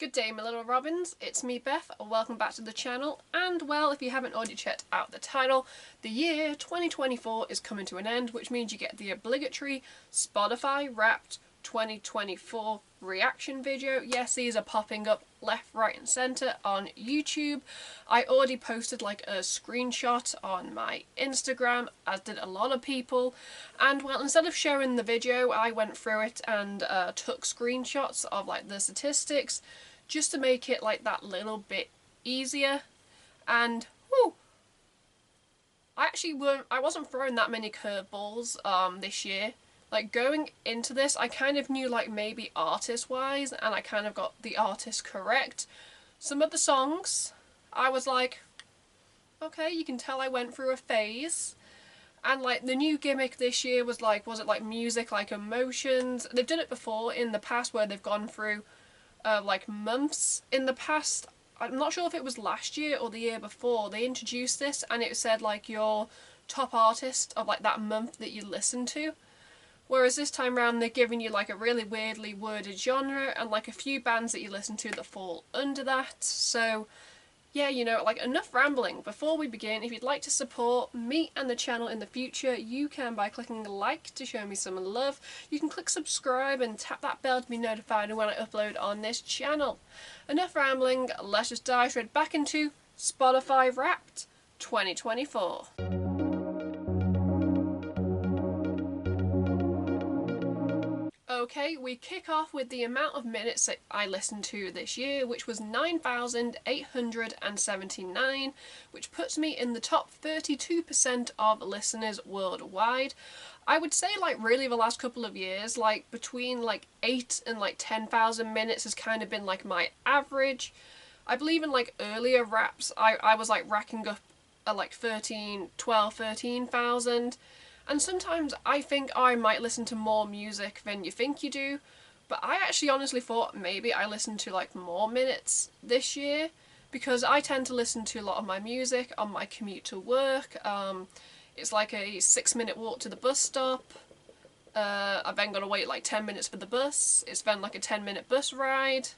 Good day, my little robins, it's me Beth, welcome back to the channel, and well, if you haven't already checked out the title, the year 2024 is coming to an end, which means you get the obligatory Spotify Wrapped 2024 reaction video. Yes, these are popping up left, right and centre on YouTube. I already posted like a screenshot on my Instagram, as did a lot of people, and well, instead of sharing the video, I went through it and took screenshots of like the statistics just to make it like that little bit easier. And whew, I wasn't throwing that many curveballs this year. Like, going into this, I kind of knew like maybe artist wise, and I kind of got the artist correct. Some of the songs I was like, okay, you can tell I went through a phase. And like the new gimmick this year was like, was it like music like emotions? They've done it before in the past where they've gone through like months. In the past, I'm not sure if it was last year or the year before, they introduced this and it said like your top artist of like that month that you listen to. Whereas this time round they're giving you like a really weirdly worded genre and like a few bands that you listen to that fall under that. So yeah, you know, like enough rambling. Before we begin, if you'd like to support me and the channel in the future, you can by clicking like to show me some love. You can click subscribe and tap that bell to be notified when I upload on this channel. Enough rambling, let's just dive straight back into Spotify Wrapped 2024. Okay, we kick off with the amount of minutes that I listened to this year, which was 9,879, which puts me in the top 32% of listeners worldwide. I would say like really the last couple of years, like between like 8 and like 10,000 minutes has kind of been like my average. I believe in like earlier wraps, I was like racking up at like 13,000. And sometimes I think I might listen to more music than you think you do, but I actually honestly thought maybe I listened to like more minutes this year, because I tend to listen to a lot of my music on my commute to work. It's like a 6-minute walk to the bus stop. I've then got to wait like 10 minutes for the bus. It's then like a 10-minute bus ride.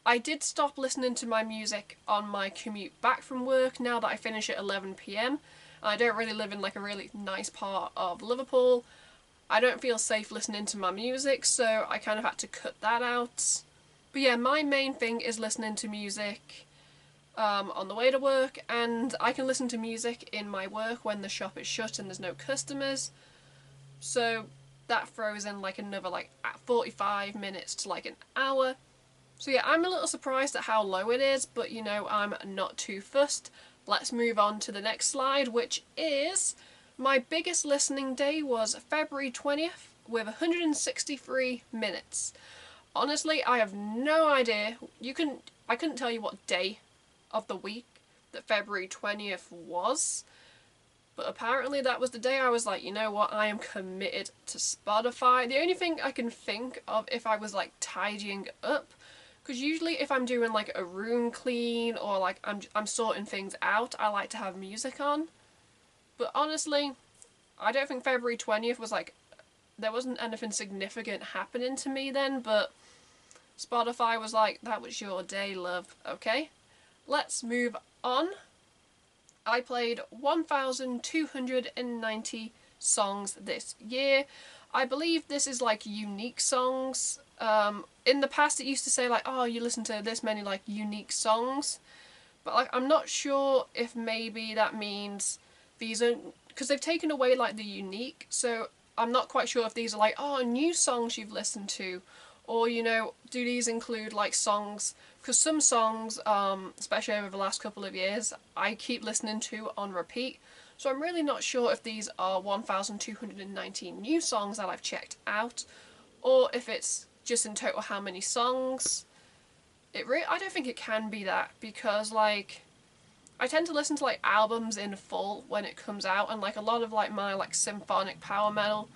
I did stop listening to my music on my commute back from work now that I finish at 11 PM. I don't really live in like a really nice part of Liverpool. I don't feel safe listening to my music, so I kind of had to cut that out. But yeah, my main thing is listening to music on the way to work, and I can listen to music in my work when the shop is shut and there's no customers. So that throws in like another like 45 minutes to like an hour. So yeah, I'm a little surprised at how low it is, but you know, I'm not too fussed. Let's move on to the next slide, which is my biggest listening day was February 20th with 163 minutes. Honestly, I have no idea. I couldn't tell you what day of the week that February 20th was, but apparently that was the day I was like, you know what, I am committed to Spotify. The only thing I can think of if I was like tidying up, because usually if I'm doing like a room clean or like I'm sorting things out, I like to have music on. But honestly, I don't think February 20th was like, there wasn't anything significant happening to me then, but Spotify was like, that was your day, love. Okay, let's move on. I played 1,290 songs this year. I believe this is like unique songs. In the past it used to say like, oh, you listen to this many like unique songs, but like I'm not sure if maybe that means these are, because they've taken away like the unique, so I'm not quite sure if these are like, oh, new songs you've listened to, or you know, do these include like songs, because some songs, especially over the last couple of years, I keep listening to on repeat. So I'm really not sure if these are 1,219 new songs that I've checked out, or if it's just in total how many songs. I don't think it can be that, because like I tend to listen to like albums in full when it comes out, and like a lot of like my like symphonic power metal,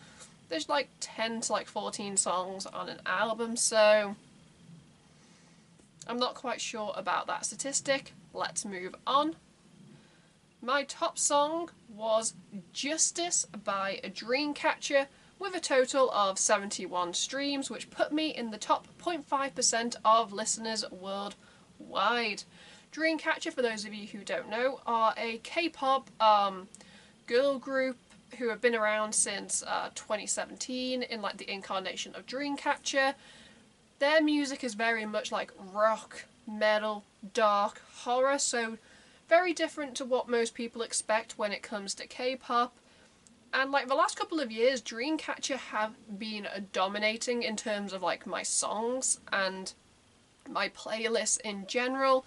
there's like 10 to like 14 songs on an album, so I'm not quite sure about that statistic. Let's move on. My top song was Justice by Dreamcatcher with a total of 71 streams, which put me in the top 0.5% of listeners worldwide. Dreamcatcher, for those of you who don't know, are a K-pop girl group who have been around since 2017 in like the incarnation of Dreamcatcher. Their music is very much like rock, metal, dark, horror, so very different to what most people expect when it comes to K-pop. And like the last couple of years, Dreamcatcher have been dominating in terms of like my songs and my playlists in general.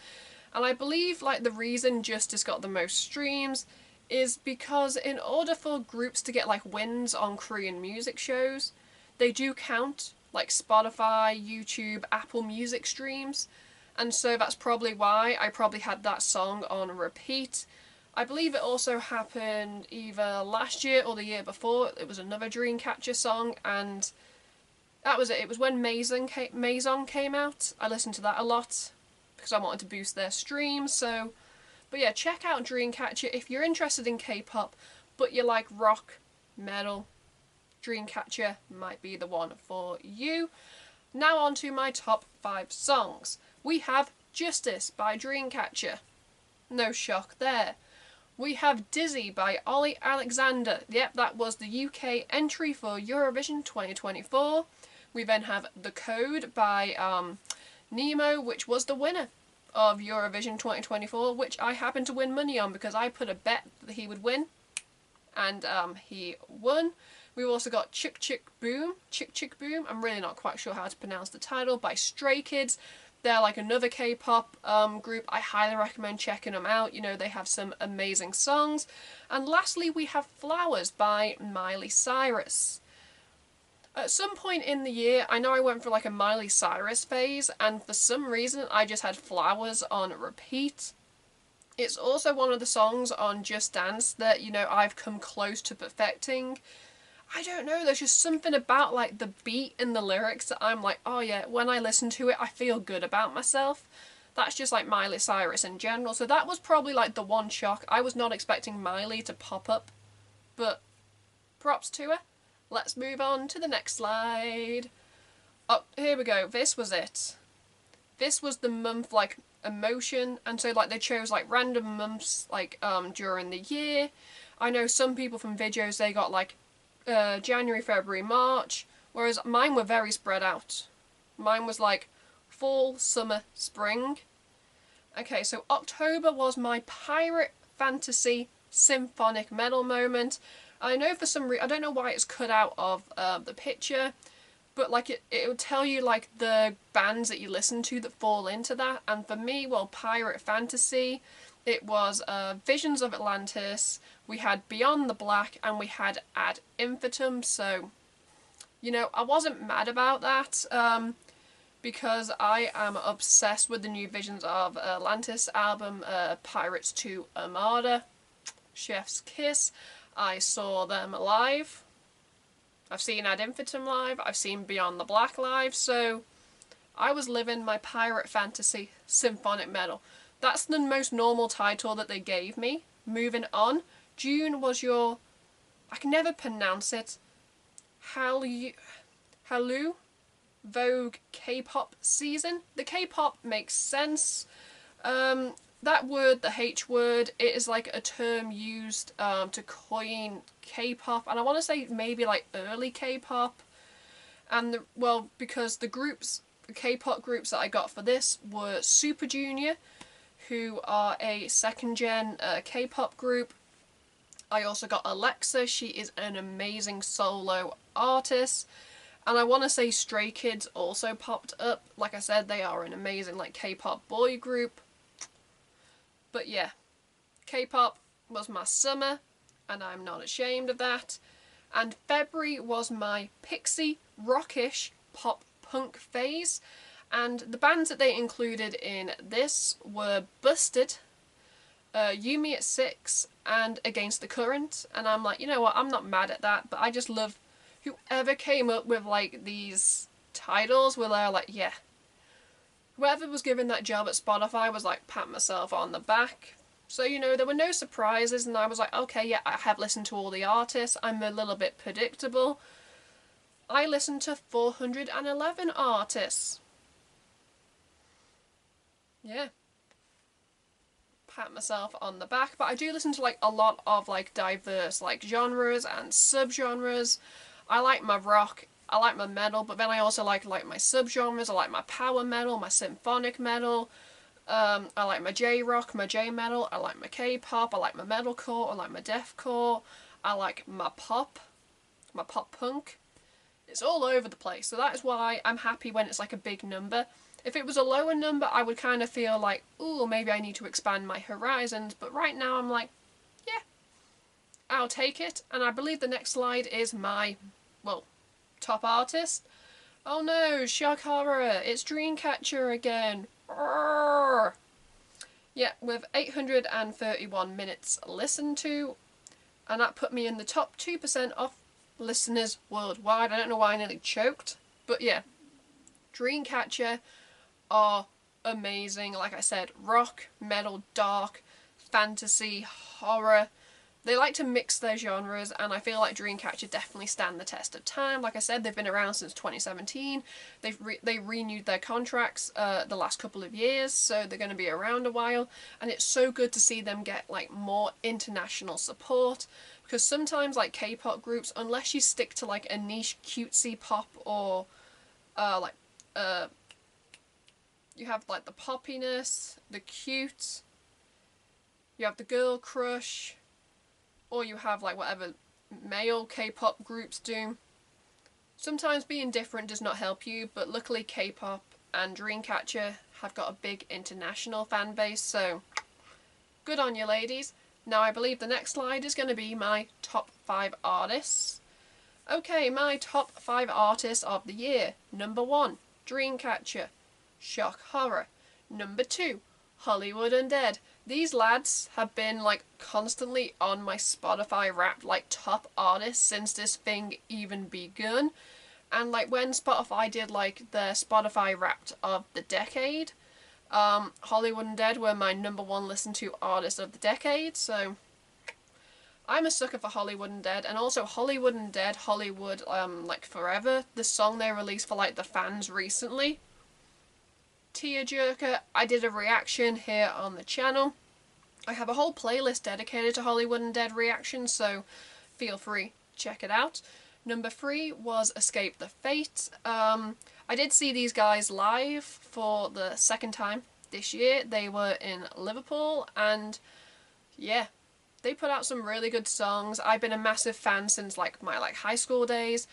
And I believe like the reason Justice got the most streams is because in order for groups to get like wins on Korean music shows, they do count like Spotify, YouTube, Apple Music streams. And so that's probably why I probably had that song on repeat. I believe it also happened either last year or the year before. It was another Dreamcatcher song, and that was it. It was when Maison came out. I listened to that a lot because I wanted to boost their streams. So, but yeah, check out Dreamcatcher if you're interested in K-pop, but you like rock, metal. Dreamcatcher might be the one for you. Now on to my top 5 songs. We have Justice by Dreamcatcher. No shock there. We have Dizzy by Ollie Alexander. Yep, that was the UK entry for Eurovision 2024. We then have The Code by Nemo, which was the winner of Eurovision 2024, which I happened to win money on because I put a bet that he would win, and he won. We've also got Chick Chick Boom. I'm really not quite sure how to pronounce the title, by Stray Kids. They're like another K-pop group. I highly recommend checking them out. You know, they have some amazing songs. And lastly, we have Flowers by Miley Cyrus. At some point in the year, I know I went for like a Miley Cyrus phase, and for some reason I just had Flowers on repeat. It's also one of the songs on Just Dance that, you know, I've come close to perfecting. I don't know, there's just something about like the beat and the lyrics that I'm like, oh yeah, when I listen to it I feel good about myself. That's just like Miley Cyrus in general. So that was probably like the one shock. I was not expecting Miley to pop up, but props to her. Let's move on to the next slide. Oh, here we go. This was it. This was the month like emotion, and so like they chose like random months like during the year. I know some people from videos, they got like January, February, March, whereas mine were very spread out. Mine was like fall, summer, spring. Okay, so October was my pirate fantasy symphonic metal moment. I know for some reason, I don't know why it's cut out of the picture, but like it would tell you like the bands that you listen to that fall into that. And for me, well, pirate fantasy, it was Visions of Atlantis, we had Beyond the Black, and we had Ad Infinitum. So, you know, I wasn't mad about that, because I am obsessed with the new Visions of Atlantis album, Pirates to Armada, Chef's Kiss. I saw them live. I've seen Ad Infinitum live, I've seen Beyond the Black live, so I was living my pirate fantasy symphonic metal. That's the most normal title that they gave me. Moving on, June was your, I can never pronounce it, Hallyu Vogue K-pop season. The K-pop makes sense. That word, the H word, it is like a term used to coin K-pop, and I want to say maybe like early K-pop. And well, because the K-pop groups that I got for this were Super Junior, who are a second-gen K-pop group. I also got Alexa. She is an amazing solo artist. And I want to say Stray Kids also popped up. Like I said, they are an amazing like K-pop boy group. But yeah, K-pop was my summer, and I'm not ashamed of that. And February was my pixie, rockish, pop punk phase. And the bands that they included in this were Busted, Yumi at 6, and Against the Current. And I'm like, you know what, I'm not mad at that, but I just love whoever came up with like these titles were there like, yeah. Whoever was given that job at Spotify was like, pat myself on the back. So, you know, there were no surprises, and I was like, okay, yeah, I have listened to all the artists, I'm a little bit predictable. I listen to 411 artists. Yeah. Pat myself on the back, but I do listen to like a lot of like diverse like genres and subgenres. I like my rock, I like my metal, but then I also like my subgenres. I like my power metal, my symphonic metal. I like my J rock, my J metal. I like my K-pop. I like my metalcore. I like my deathcore. I like my pop punk. It's all over the place. So that is why I'm happy when it's like a big number. If it was a lower number, I would kind of feel like, ooh, maybe I need to expand my horizons. But right now, I'm like, yeah, I'll take it. And I believe the next slide is my, well, top artist. Oh no, shock horror, it's Dreamcatcher again. Arrgh. Yeah, with 831 minutes listened to, and that put me in the top 2% of listeners worldwide. I don't know why I nearly choked, but yeah, Dreamcatcher are amazing. Like I said, rock, metal, dark, fantasy, horror. They like to mix their genres, and I feel like Dreamcatcher definitely stand the test of time. Like I said, they've been around since 2017. They renewed their contracts the last couple of years, so they're going to be around a while. And it's so good to see them get like more international support, because sometimes like K-pop groups, unless you stick to like a niche cutesy pop or like you have like the poppiness, the cute, you have the girl crush, or you have like whatever male K-pop groups do. Sometimes being different does not help you, but luckily K-pop and Dreamcatcher have got a big international fan base, so good on you ladies. Now I believe the next slide is going to be my top 5 artists. Okay, my top 5 artists of the year. Number 1, Dreamcatcher. Shock horror. Number 2, Hollywood Undead. These lads have been like constantly on my Spotify Wrapped like top artists since this thing even begun. And like when Spotify did like their Spotify Wrapped of the decade, Hollywood Undead were my number 1 listened to artist of the decade. So I'm a sucker for Hollywood Undead, and also Hollywood Undead, Hollywood like Forever, the song they released for like the fans recently. Tearjerker. I did a reaction here on the channel. I have a whole playlist dedicated to Hollywood Undead reactions, so feel free, check it out. Number 3 was Escape the Fate. I did see these guys live for the second time this year. They were in Liverpool, and yeah, they put out some really good songs. I've been a massive fan since like my high school days,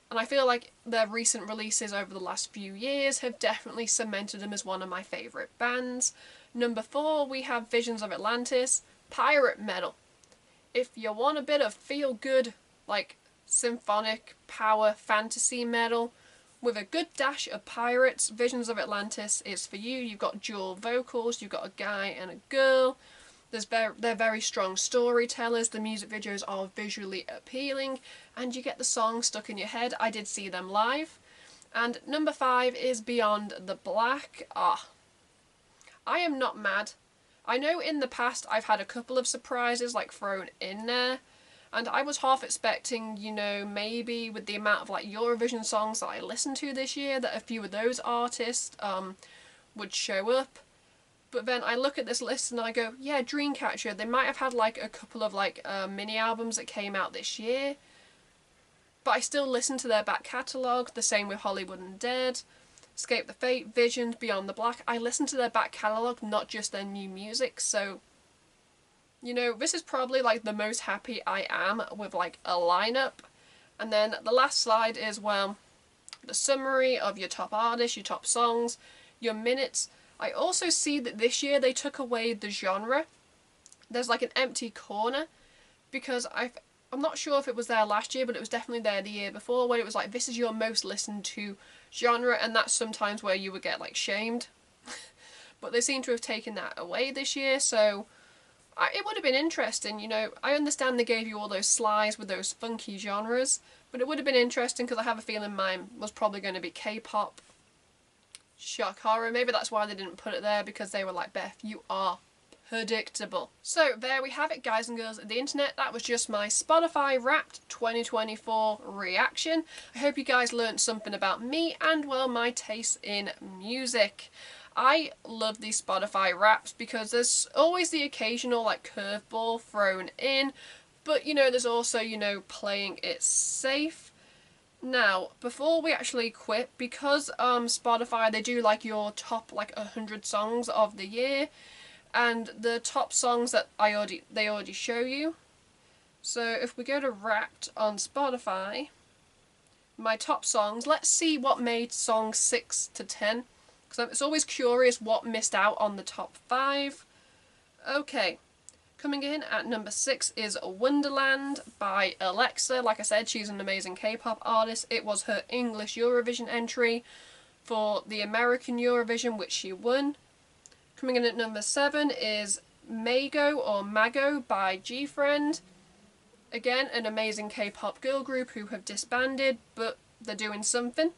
and I feel like their recent releases over the last few years have definitely cemented them as one of my favourite bands. Number 4, we have Visions of Atlantis, pirate metal. If you want a bit of feel-good, like symphonic, power, fantasy metal, with a good dash of pirates, Visions of Atlantis is for you. You've got dual vocals, you've got a guy and a girl. They're very strong storytellers, the music videos are visually appealing, and you get the song stuck in your head. I did see them live. And number 5 is Beyond the Black. I am not mad. I know in the past I've had a couple of surprises like thrown in there, and I was half expecting, you know, maybe with the amount of like Eurovision songs that I listened to this year, that a few of those artists would show up. But then I look at this list and I go, yeah, Dreamcatcher, they might have had like a couple of like mini albums that came out this year, but I still listen to their back catalogue. The same with Hollywood Undead, Escape the Fate, Visions, Beyond the Black. I listen to their back catalogue, not just their new music, so you know, this is probably like the most happy I am with like a lineup. And then the last slide is, well, the summary of your top artists, your top songs, your minutes. I also see that this year they took away the genre. There's like an empty corner, because I'm not sure if it was there last year, but it was definitely there the year before, when it was like, this is your most listened to genre, and that's sometimes where you would get like shamed. But they seem to have taken that away this year, so it would have been interesting, you know. I understand they gave you all those slides with those funky genres, but it would have been interesting because I have a feeling mine was probably going to be K-pop, shock horror. Maybe that's why they didn't put it there, because they were like, Beth, you are predictable. So there we have it, guys and girls of the internet. That was just my Spotify Wrapped 2024 reaction. I hope you guys learned something about me and, well, my taste in music. I love these Spotify Wraps because there's always the occasional like curveball thrown in, but you know, there's also, you know, playing it safe. Now, before we actually quit, because Spotify, they do like your top like 100 songs of the year, and the top songs that they already show you. So if we go to Wrapped on Spotify, my top songs, let's see what made songs 6 to 10, because it's always curious what missed out on the top 5. Okay, coming in at number 6 is Wonderland by Alexa. Like I said, she's an amazing K-pop artist. It was her English Eurovision entry for the American Eurovision, which she won. Coming in at number 7 is Mago or Mago by G-Friend. Again, an amazing K-pop girl group who have disbanded, but they're doing something.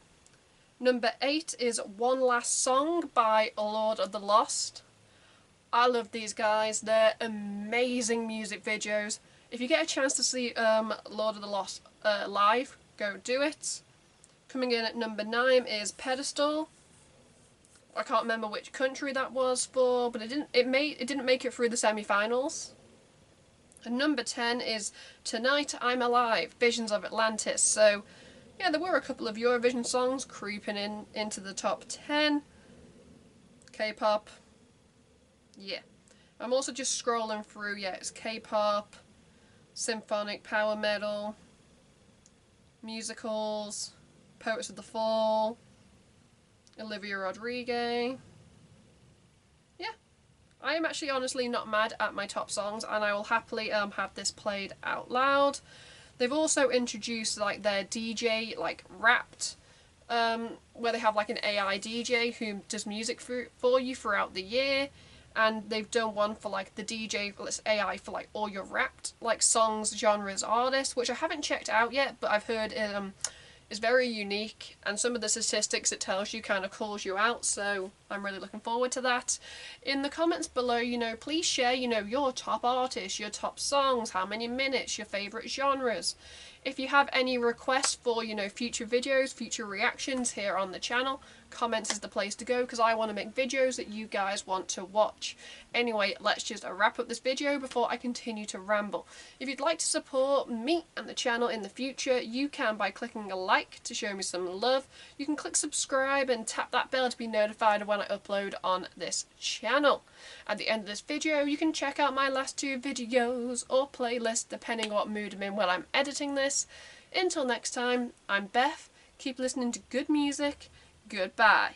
Number 8 is One Last Song by Lord of the Lost. I love these guys. They're amazing music videos. If you get a chance to see Lord of the Lost live, go do it. Coming in at number 9 is Pedestal. I can't remember which country that was for, but it didn't make it through the semi-finals. And number 10 is Tonight I'm Alive, Visions of Atlantis. So yeah, there were a couple of Eurovision songs creeping into the top 10. K-pop. Yeah. I'm also just scrolling through. Yeah, it's K-pop, symphonic power metal, musicals, Poets of the Fall, Olivia Rodrigo. Yeah, I am actually honestly not mad at my top songs, and I will happily have this played out loud. They've also introduced like their DJ like Wrapped, where they have like an AI DJ who does music for you throughout the year, and they've done one for like the DJ AI for like all your Wrapped like songs, genres, artists, which I haven't checked out yet, but I've heard is very unique, and some of the statistics it tells you kind of calls you out, so I'm really looking forward to that. In the comments below, you know, please share, you know, your top artists, your top songs, how many minutes, your favourite genres. If you have any requests for, you know, future videos, future reactions here on the channel, comments is the place to go, because I want to make videos that you guys want to watch. Anyway, let's just wrap up this video before I continue to ramble. If you'd like to support me and the channel in the future, you can by clicking a like to show me some love. You can click subscribe and tap that bell to be notified when I upload on this channel. At the end of this video, you can check out my last 2 videos or playlists depending on what mood I'm in when I'm editing this. Until next time, I'm Beth. Keep listening to good music. Goodbye.